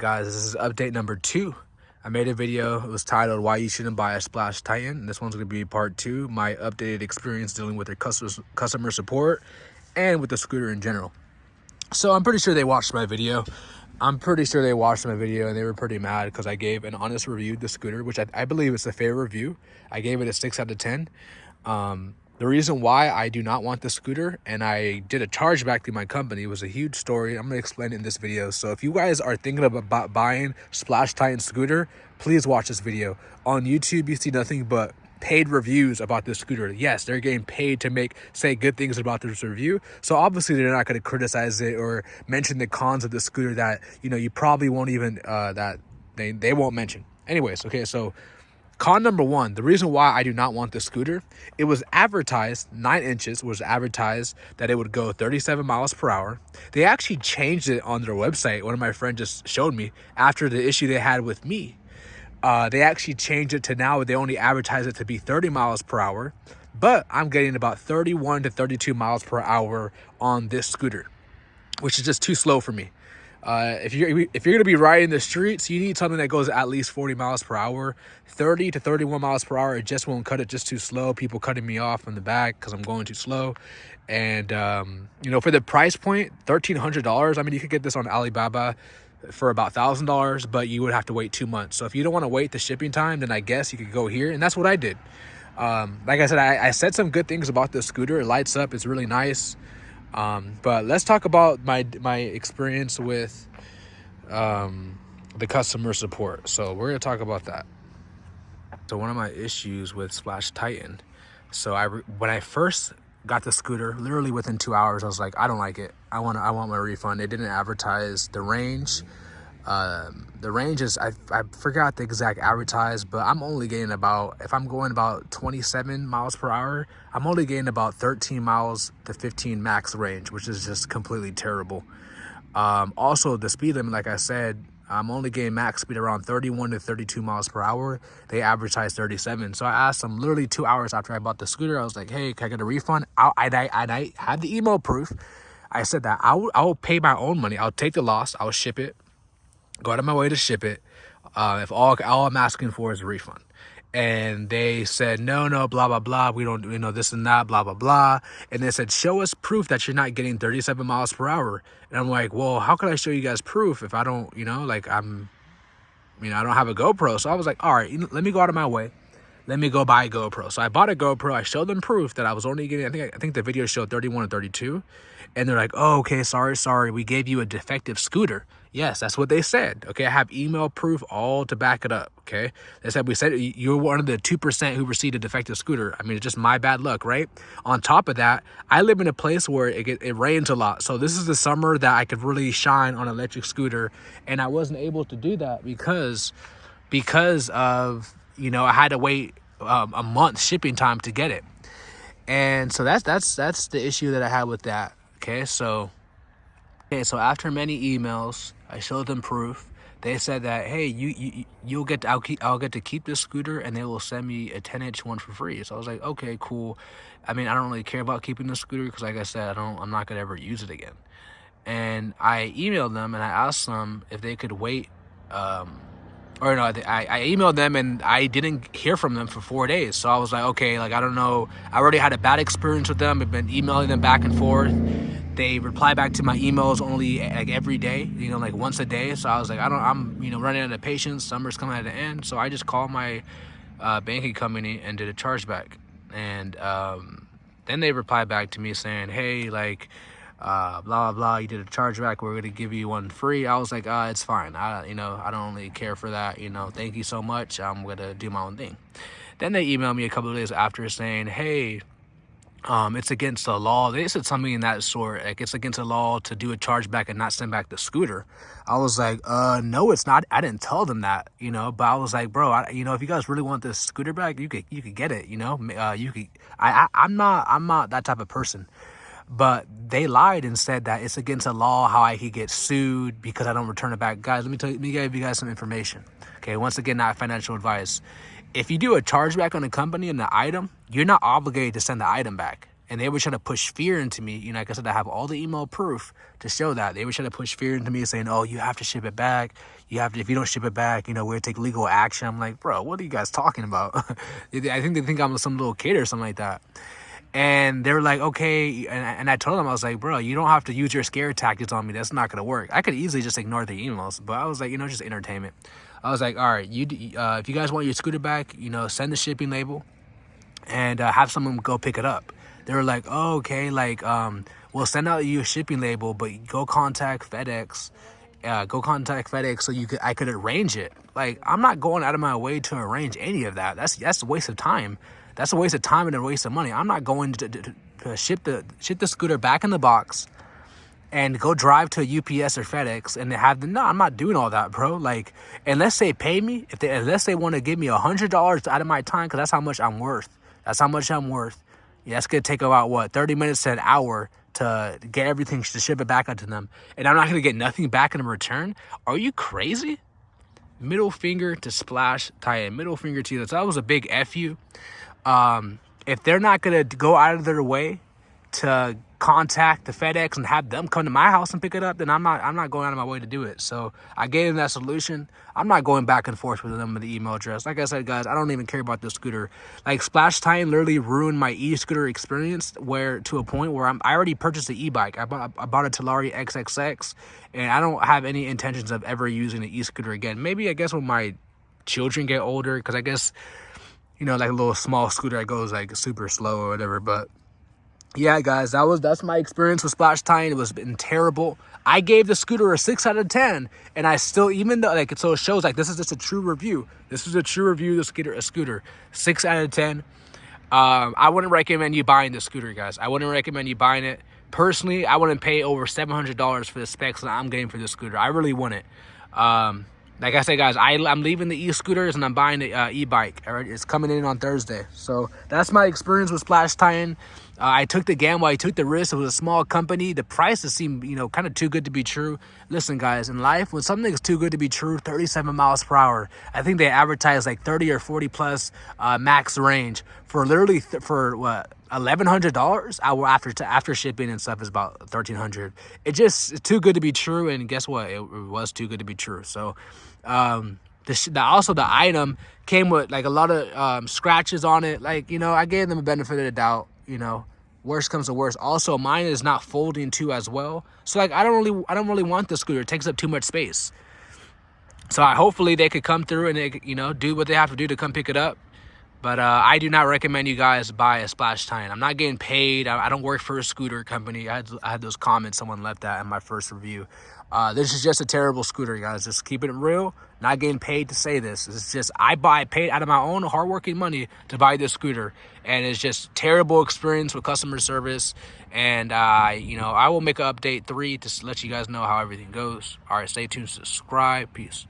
Guys, this is update number 2. I made a video. It was titled Why You Shouldn't Buy a Splach Titan. This one's going to be part 2, my updated experience dealing with their customer support and with the scooter in general. So I'm pretty sure they watched my video. And they were pretty mad because I gave an honest review of the scooter, which I believe is a fair review. I gave it a 6 out of 10. The reason why I do not want the scooter and I did a chargeback to my company was a huge story. I'm going to explain it in this video. So if you guys are thinking about buying Splach Titan scooter, please watch this video. On YouTube, you see nothing but paid reviews about this scooter. Yes, they're getting paid to say good things about this review. So obviously they're not going to criticize it or mention the cons of the scooter that, you probably won't even, that they won't mention. Anyways, okay, so con number 1, the reason why I do not want the scooter, it was advertised, 9 inches was advertised that it would go 37 miles per hour. They actually changed it on their website. One of my friends just showed me after the issue they had with me. They actually changed it to now they only advertise it to be 30 miles per hour, but I'm getting about 31 to 32 miles per hour on this scooter, which is just too slow for me. If you're gonna be riding the streets, you need something that goes at least 40 miles per hour. 30 to 31 miles per hour, it just won't cut it, just too slow. People cutting me off in the back because I'm going too slow. And for the price point, $1,300, I mean, you could get this on Alibaba for about $1,000, but you would have to wait 2 months. So if you don't want to wait the shipping time, then I guess you could go here, and that's what I did. Like I said, I said some good things about this scooter. It lights up, it's really nice. But let's talk about my experience with the customer support. So we're going to talk about that. So one of my issues with Splach Titan, so when I first got the scooter, literally within 2 hours, I was like, I don't like it. I want my refund. They didn't advertise the range. The range is, I forgot the exact advertise, but I'm only getting about, if I'm going about 27 miles per hour, I'm only getting about 13 miles to 15 max range, which is just completely terrible. Also, the speed limit, like I said, I'm only getting max speed around 31 to 32 miles per hour. They advertised 37. So I asked them literally 2 hours after I bought the scooter. I was like, hey, can I get a refund? I had the email proof. I said that I will pay my own money. I'll take the loss. I'll ship it. Go out of my way to ship it. If all I'm asking for is a refund. And they said, no, blah, blah, blah. We don't, this and that, blah, blah, blah. And they said, show us proof that you're not getting 37 miles per hour. And I'm like, well, how can I show you guys proof if I don't, I don't have a GoPro. So I was like, all right, let me go out of my way. Let me go buy a GoPro. So I bought a GoPro. I showed them proof that I was only getting, I think the video showed 31 and 32. And they're like, oh, okay, sorry. We gave you a defective scooter. Yes, that's what they said. Okay, I have email proof all to back it up. Okay, they said you're one of the 2% who received a defective scooter. I mean, it's just my bad luck, right? On top of that, I live in a place where it rains a lot. So this is the summer that I could really shine on an electric scooter. And I wasn't able to do that because of, I had to wait a month shipping time to get it. And so that's the issue that I had with that. Okay, so after many emails, I showed them proof. They said that, hey, I'll get to keep this scooter, and they will send me a 10-inch one for free. So I was like, okay, cool. I mean, I don't really care about keeping the scooter because, like I said, I'm not gonna ever use it again. And I emailed them and I asked them if they could wait. I emailed them and I didn't hear from them for 4 days. So I was like, okay, I don't know. I already had a bad experience with them. I've been emailing them back and forth. They reply back to my emails only every day, once a day. So I was like, I'm running out of patience. Summer's coming at the end. So I just called my banking company and did a chargeback. And then they replied back to me saying, hey, blah, blah, blah, you did a chargeback, we're going to give you one free. I was like, it's fine. I don't really care for that. Thank you so much. I'm going to do my own thing. Then they emailed me a couple of days after saying, hey, it's against the law. They said something in that sort, it's against the law to do a chargeback and not send back the scooter. I was like, no, it's not. I didn't tell them that, but I was like, bro, if you guys really want this scooter back, you could get it, I'm not that type of person. But they lied and said that it's against the law how I could get sued because I don't return it back. Guys, let me give you guys some information. Okay, once again, not financial advice. If you do a chargeback on a company and the item, you're not obligated to send the item back. And they would try to push fear into me. You know, like I said, I have all the email proof to show that. They would try to push fear into me saying, oh, you have to ship it back. You have to, if you don't ship it back, you know, we'll take legal action. I'm like, bro, what are you guys talking about? I think they think I'm some little kid or something like that. And they were like, okay. And I told them, I was like, bro, you don't have to use your scare tactics on me. That's not going to work. I could easily just ignore the emails. But I was like, you know, just entertainment. I was like, all right, if you guys want your scooter back, you know, send the shipping label and have someone go pick it up. They were like, oh, okay, like, we'll send out you a shipping label, but go contact FedEx. So I could arrange it. Like, I'm not going out of my way to arrange any of that. That's a waste of time. That's a waste of time and a waste of money. I'm not going to ship the scooter back in the box and go drive to a UPS or FedEx and have them. No, I'm not doing all that, bro. Like, unless they pay me, unless they want to give me $100 out of my time, because that's how much I'm worth. That's how much I'm worth. Yeah, that's gonna take about what, 30 minutes to an hour to get everything, to ship it back onto them, and I'm not gonna get nothing back in return. Are you crazy? Middle finger to Splach Titan. Middle finger to you. So that was a big F you. If they're not gonna go out of their way to contact the FedEx and have them come to my house and pick it up, then I'm not going out of my way to do it. So I gave them that solution. I'm not going back and forth with them with the email address. Like I said, guys, I don't even care about this scooter. Like, Splach Titan literally ruined my e-scooter experience, where to a point where I already purchased an e-bike. I bought a Talari XXX, and I don't have any intentions of ever using an e-scooter again. Maybe, I guess, when my children get older, because I guess, you know, like a little small scooter that goes like super slow or whatever. But yeah, guys, that's my experience with Splach Titan. It was been terrible. I gave the scooter a 6 out of 10, and I still, even though, like, so it shows like this is just a true review. This is a true review of the scooter. 6 out of 10. I wouldn't recommend you buying the scooter, guys. I wouldn't recommend you buying it. Personally, I wouldn't pay over $700 for the specs that I'm getting for this scooter. I really wouldn't. Like I said, guys, I'm leaving the e-scooters and I'm buying the e-bike. All right, it's coming in on Thursday. So that's my experience with Splach Titan. I took the gamble. I took the risk. It was a small company. The prices seemed, you know, kind of too good to be true. Listen, guys, in life, when something is too good to be true, 37 miles per hour. I think they advertise like 30 or 40 plus max range for literally for what, $1,100 after shipping and stuff is about $1,300. It's too good to be true. And guess what? It was too good to be true. So also the item came with like a lot of scratches on it. Like, you know, I gave them a benefit of the doubt. You know, worst comes to worst. Also, mine is not folding too as well. So like, I don't really want the scooter. It takes up too much space. So hopefully they could come through and they, you know, do what they have to do to come pick it up. But I do not recommend you guys buy a Splach Titan. I'm not getting paid. I don't work for a scooter company. I had those comments someone left that in my first review. This is just a terrible scooter, guys. Just keeping it real. Not getting paid to say this. It's just I paid out of my own hardworking money to buy this scooter, and it's just terrible experience with customer service. And you know, I will make an update 3 to let you guys know how everything goes. All right, stay tuned, subscribe, peace.